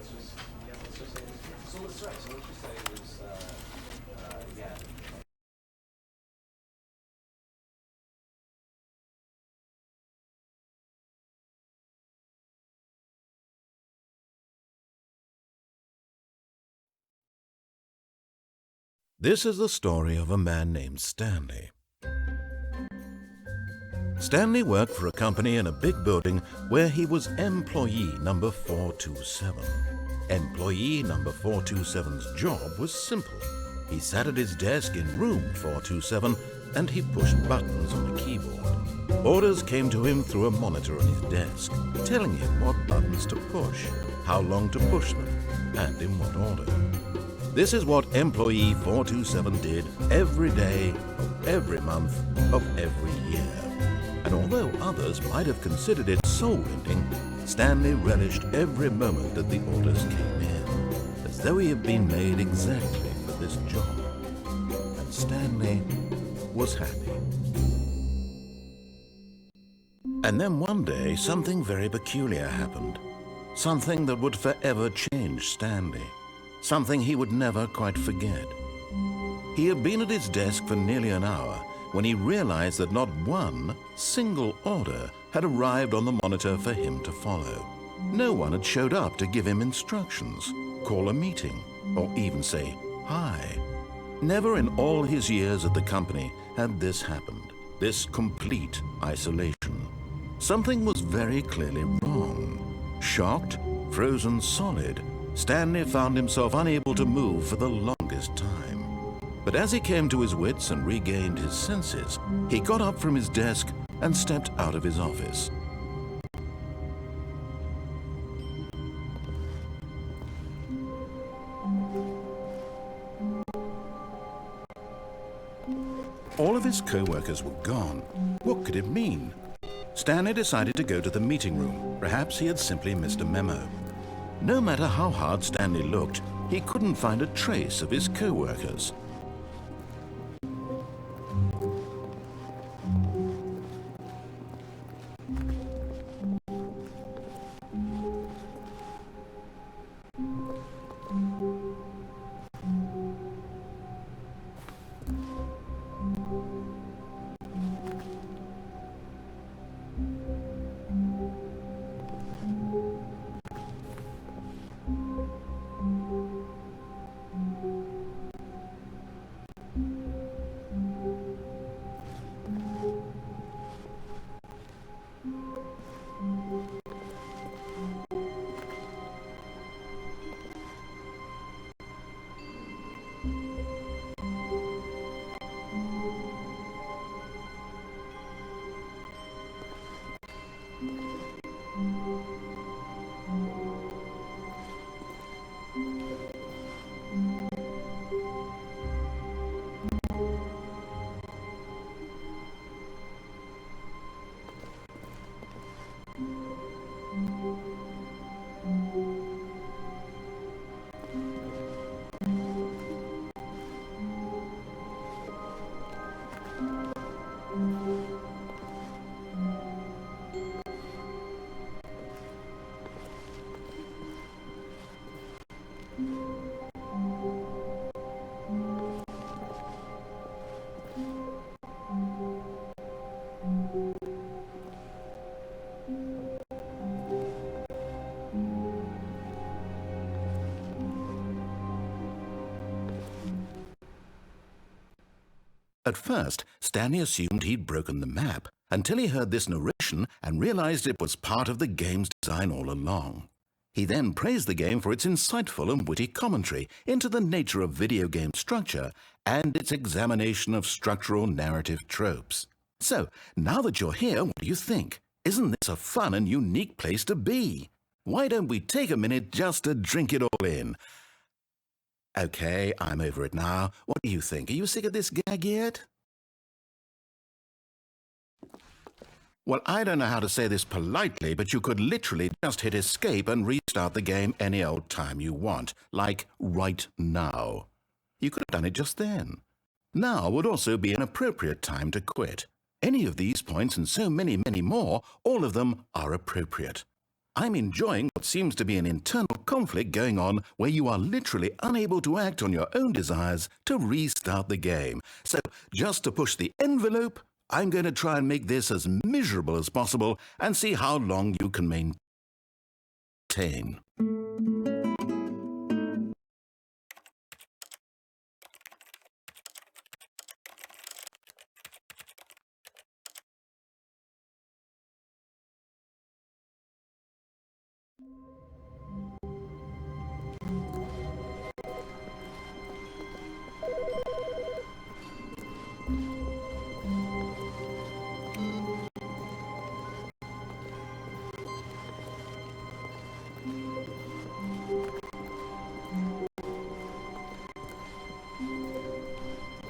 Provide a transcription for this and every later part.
So let's try. So what you say was, yeah. This is the story of a man named Stanley. Stanley worked for a company in a big building where he was employee number 427. Employee number 427's job was simple. He sat at his desk in room 427 and he pushed buttons on the keyboard. Orders came to him through a monitor on his desk, telling him what buttons to push, how long to push them, and in what order. This is what employee 427 did every day of every month of every year. And although others might have considered it soul-rending, Stanley relished every moment that the orders came in, as though he had been made exactly for this job. And Stanley was happy. And then one day, something very peculiar happened. Something that would forever change Stanley. Something he would never quite forget. He had been at his desk for nearly an hour when he realized that not one single order had arrived on the monitor for him to follow. No one had showed up to give him instructions, call a meeting, or even say hi. Never in all his years at the company had this happened, this complete isolation. Something was very clearly wrong. Shocked, frozen solid, Stanley found himself unable to move for the longest time. But as he came to his wits and regained his senses, he got up from his desk and stepped out of his office. All of his co-workers were gone. What could it mean? Stanley decided to go to the meeting room. Perhaps he had simply missed a memo. No matter how hard Stanley looked, he couldn't find a trace of his co-workers. At first, Stanley assumed he'd broken the map, until he heard this narration and realized it was part of the game's design all along. He then praised the game for its insightful and witty commentary into the nature of video game structure and its examination of structural narrative tropes. So, now that you're here, what do you think? Isn't this a fun and unique place to be? Why don't we take a minute just to drink it all in? Okay, I'm over it now. What do you think? Are you sick of this gag yet? Well, I don't know how to say this politely, but you could literally just hit escape and restart the game any old time you want, like right now. You could have done it just then. Now would also be an appropriate time to quit. Any of these points and so many, many more, all of them are appropriate. I'm enjoying what seems to be an internal conflict going on where you are literally unable to act on your own desires to restart the game. So, just to push the envelope, I'm going to try and make this as miserable as possible and see how long you can maintain.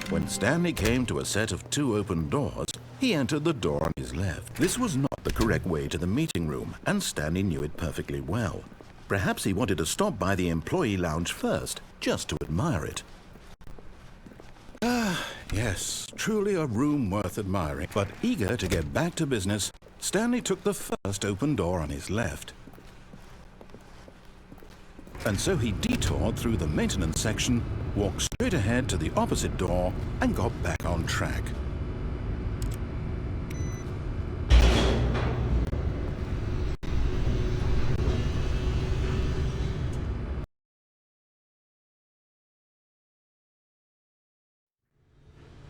When Stanley came to a set of 2 open doors, he entered the door on his left. This was not the correct way to the meeting room, and Stanley knew it perfectly well. Perhaps he wanted to stop by the employee lounge first, just to admire it. Yes, truly a room worth admiring. But eager to get back to business, Stanley took the first open door on his left. And so he detoured through the maintenance section, walked straight ahead to the opposite door, and got back on track.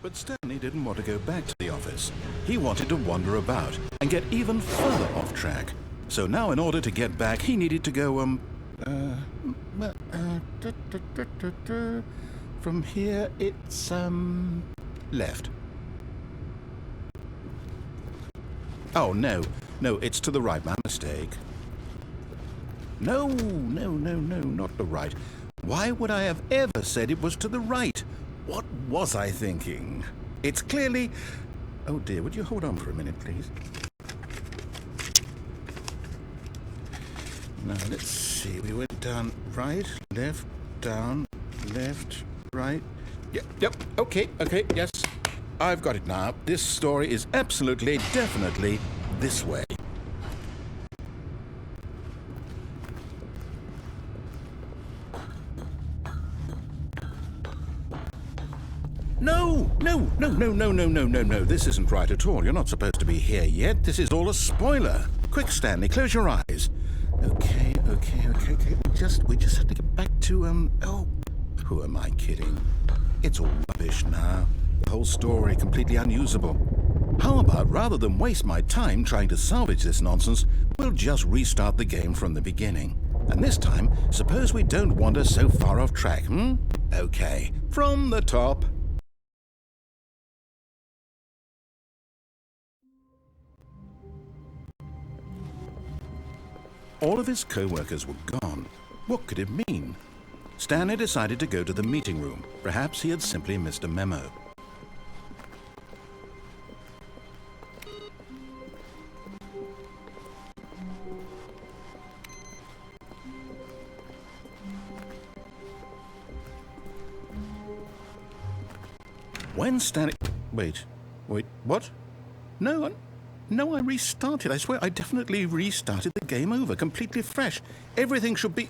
But Stanley didn't want to go back to the office. He wanted to wander about and get even further off track. So now in order to get back, he needed to go, from here it's, left. Oh, no, it's to the right, my mistake. No, not the right. Why would I have ever said it was to the right? What was I thinking? It's clearly... Oh dear, would you hold on for a minute, please? Now, let's see. We went down right, left, down, left, right. Yep, okay, yes. I've got it now. This story is absolutely, definitely this way. No. This isn't right at all. You're not supposed to be here yet. This is all a spoiler. Quick, Stanley, close your eyes. Okay. We just have to get back to, oh, who am I kidding? It's all rubbish now. The whole story completely unusable. How about, rather than waste my time trying to salvage this nonsense, we'll just restart the game from the beginning. And this time, suppose we don't wander so far off track, Okay, from the top. All of his co-workers were gone. What could it mean? Stanley decided to go to the meeting room. Perhaps he had simply missed a memo. When Stanley... Wait, what? No, I restarted. I swear I definitely restarted the game over, completely fresh. Everything should be...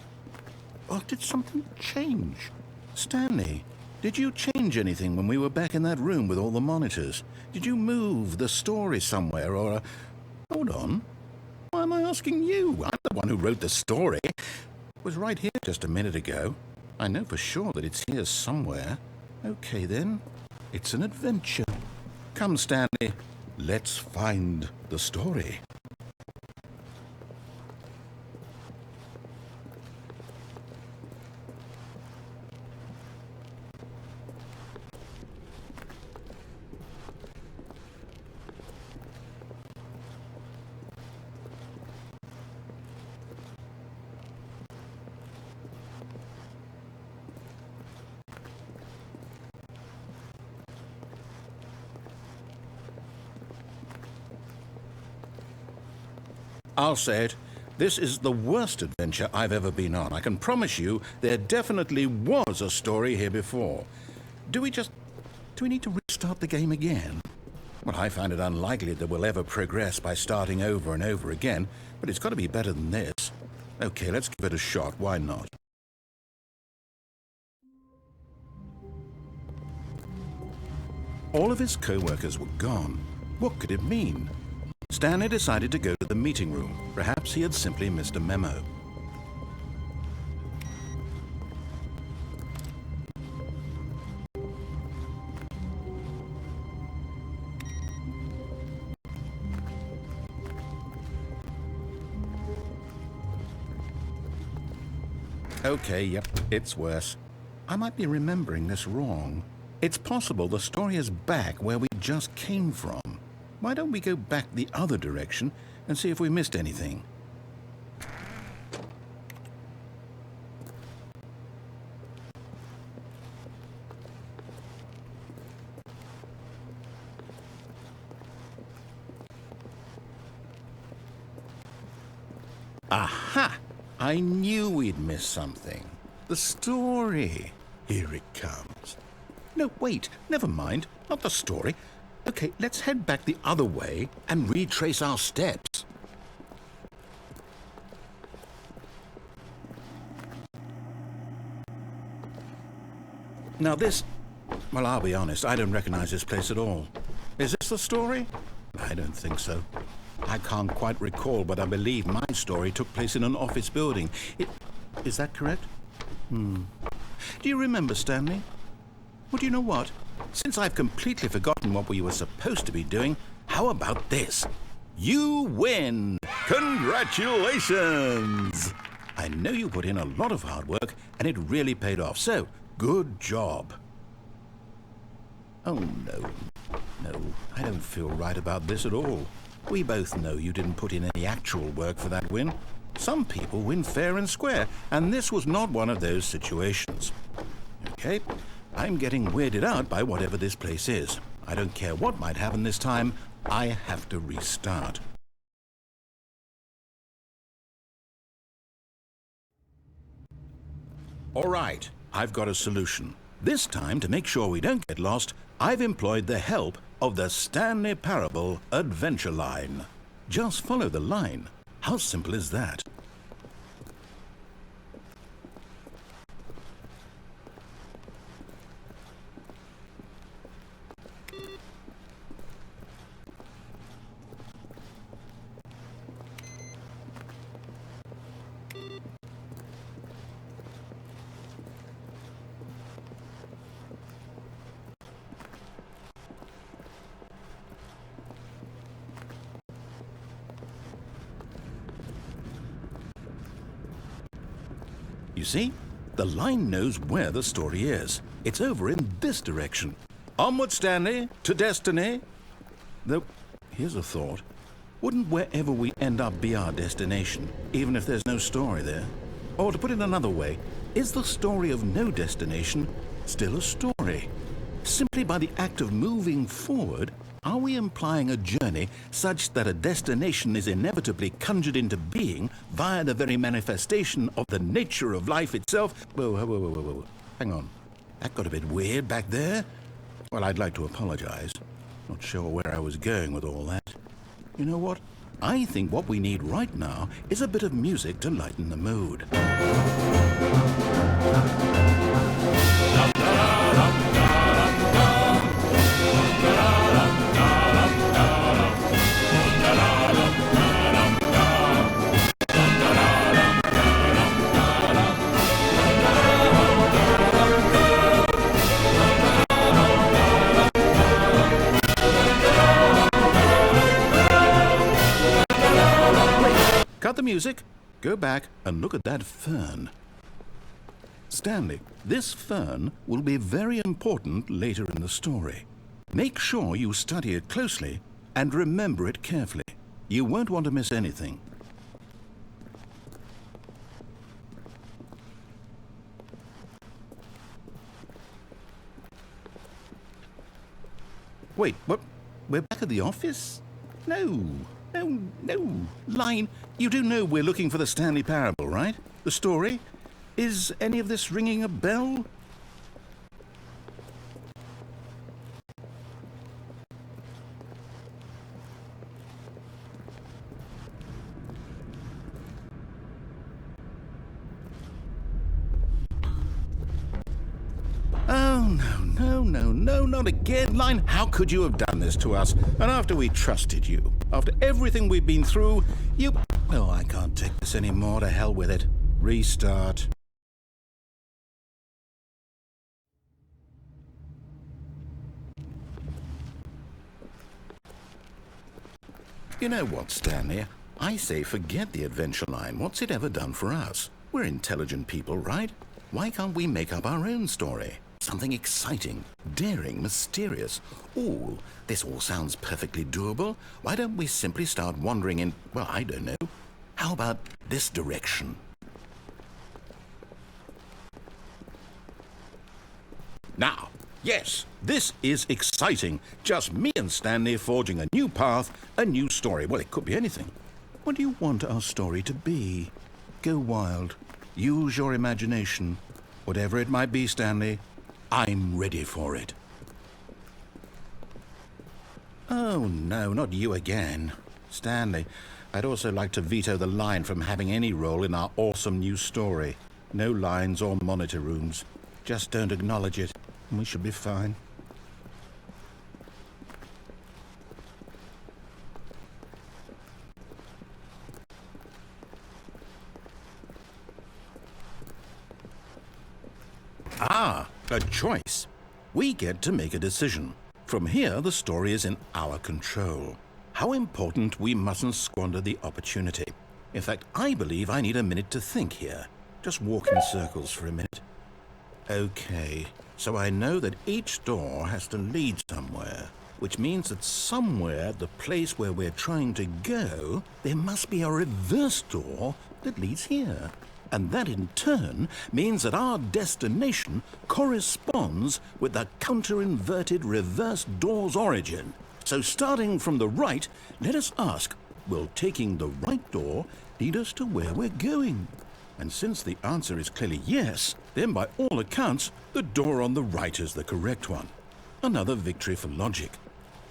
Oh, did something change? Stanley, did you change anything when we were back in that room with all the monitors? Did you move the story somewhere or... Hold on. Why am I asking you? I'm the one who wrote the story. It was right here just a minute ago. I know for sure that it's here somewhere. Okay, then. It's an adventure. Come, Stanley. Let's find the story. I'll say it. This is the worst adventure I've ever been on. I can promise you there definitely was a story here before. Do we need to restart the game again? Well, I find it unlikely that we'll ever progress by starting over and over again, but it's got to be better than this. Okay, let's give it a shot. Why not? All of his co-workers were gone. What could it mean? Stanley decided to go to the meeting room. Perhaps he had simply missed a memo. Okay, yep, it's worse. I might be remembering this wrong. It's possible the story is back where we just came from. Why don't we go back the other direction and see if we missed anything? Aha! I knew we'd miss something. The story. Here it comes. No, wait, never mind. Not the story. Okay, let's head back the other way and retrace our steps. Now this... Well, I'll be honest, I don't recognize this place at all. Is this the story? I don't think so. I can't quite recall, but I believe my story took place in an office building. Is that correct? Do you remember, Stanley? Well, do you know what? Since I've completely forgotten what we were supposed to be doing, how about this? You win! Congratulations! I know you put in a lot of hard work, and it really paid off, so good job. Oh, no. No, I don't feel right about this at all. We both know you didn't put in any actual work for that win. Some people win fair and square, and this was not one of those situations. Okay, I'm getting weirded out by whatever this place is. I don't care what might happen this time. I have to restart. All right, I've got a solution. This time, to make sure we don't get lost, I've employed the help of the Stanley Parable Adventure Line. Just follow the line. How simple is that? You see? The line knows where the story is. It's over in this direction. Onward, Stanley, to destiny. Though, here's a thought. Wouldn't wherever we end up be our destination, even if there's no story there? Or to put it another way, is the story of no destination still a story? Simply by the act of moving forward, are we implying a journey such that a destination is inevitably conjured into being via the very manifestation of the nature of life itself? Whoa. Hang on. That got a bit weird back there. Well, I'd like to apologize. Not sure where I was going with all that. You know what? I think what we need right now is a bit of music to lighten the mood. Cut the music, go back and look at that fern. Stanley, this fern will be very important later in the story. Make sure you study it closely and remember it carefully. You won't want to miss anything. Wait, what? We're back at the office? No. Line, you do know we're looking for the Stanley Parable, right? The story? Is any of this ringing a bell? Oh, no, not again. Line, how could you have done this to us? And after we trusted you, after everything we've been through, you... Oh, I can't take this anymore. To hell with it. Restart. You know what, Stanley? I say forget the adventure line. What's it ever done for us? We're intelligent people, right? Why can't we make up our own story? Something exciting, daring, mysterious. Ooh, this all sounds perfectly doable. Why don't we simply start wandering in, well, I don't know. How about this direction? Now, yes, this is exciting. Just me and Stanley forging a new path, a new story. Well, it could be anything. What do you want our story to be? Go wild. Use your imagination. Whatever it might be, Stanley, I'm ready for it. Oh, no, not you again. Stanley, I'd also like to veto the line from having any role in our awesome new story. No lines or monitor rooms. Just don't acknowledge it, and we should be fine. Ah, a choice. We get to make a decision. From here, the story is in our control. How important we mustn't squander the opportunity. In fact, I believe I need a minute to think here. Just walk in circles for a minute. Okay, so I know that each door has to lead somewhere, which means that somewhere, the place where we're trying to go, there must be a reverse door that leads here. And that in turn means that our destination corresponds with the counter-inverted reverse door's origin. So starting from the right, let us ask, will taking the right door lead us to where we're going? And since the answer is clearly yes, then by all accounts, the door on the right is the correct one. Another victory for logic.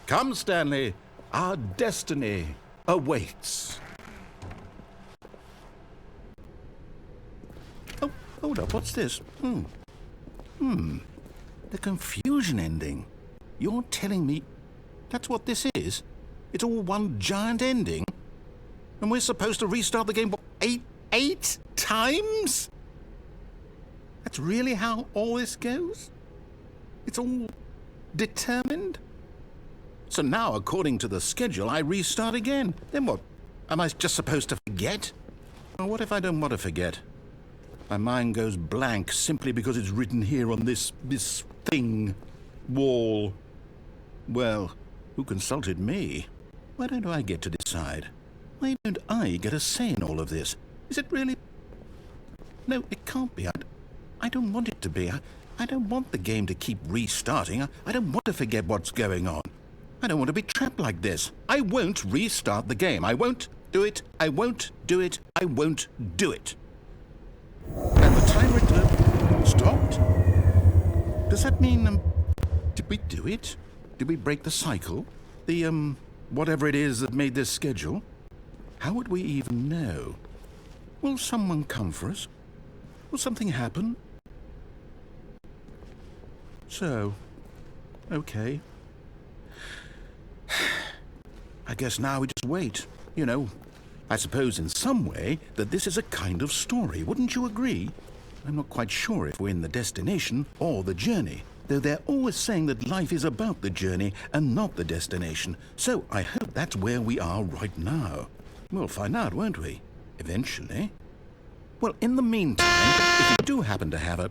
Come, Stanley, our destiny awaits. Oh, hold up, what's this? The confusion ending. You're telling me that's what this is? It's all one giant ending? And we're supposed to restart the game, what, eight times? That's really how all this goes? It's all determined? So now, according to the schedule, I restart again. Then what? Am I just supposed to forget? Well, what if I don't want to forget? My mind goes blank simply because it's written here on this thing, wall. Well, who consulted me? Why don't I get to decide? Why don't I get a say in all of this? Is it really? No, it can't be. I don't want it to be. I don't want the game to keep restarting. I don't want to forget what's going on. I don't want to be trapped like this. I won't restart the game. I won't do it. I won't do it. I won't do it. And the timer stopped? Does that mean, did we do it? Did we break the cycle? The, whatever it is that made this schedule? How would we even know? Will someone come for us? Will something happen? So, okay. I guess now we just wait, you know. I suppose in some way that this is a kind of story, wouldn't you agree? I'm not quite sure if we're in the destination or the journey, though they're always saying that life is about the journey and not the destination, so I hope that's where we are right now. We'll find out, won't we? Eventually. Well, in the meantime, if you do happen to have a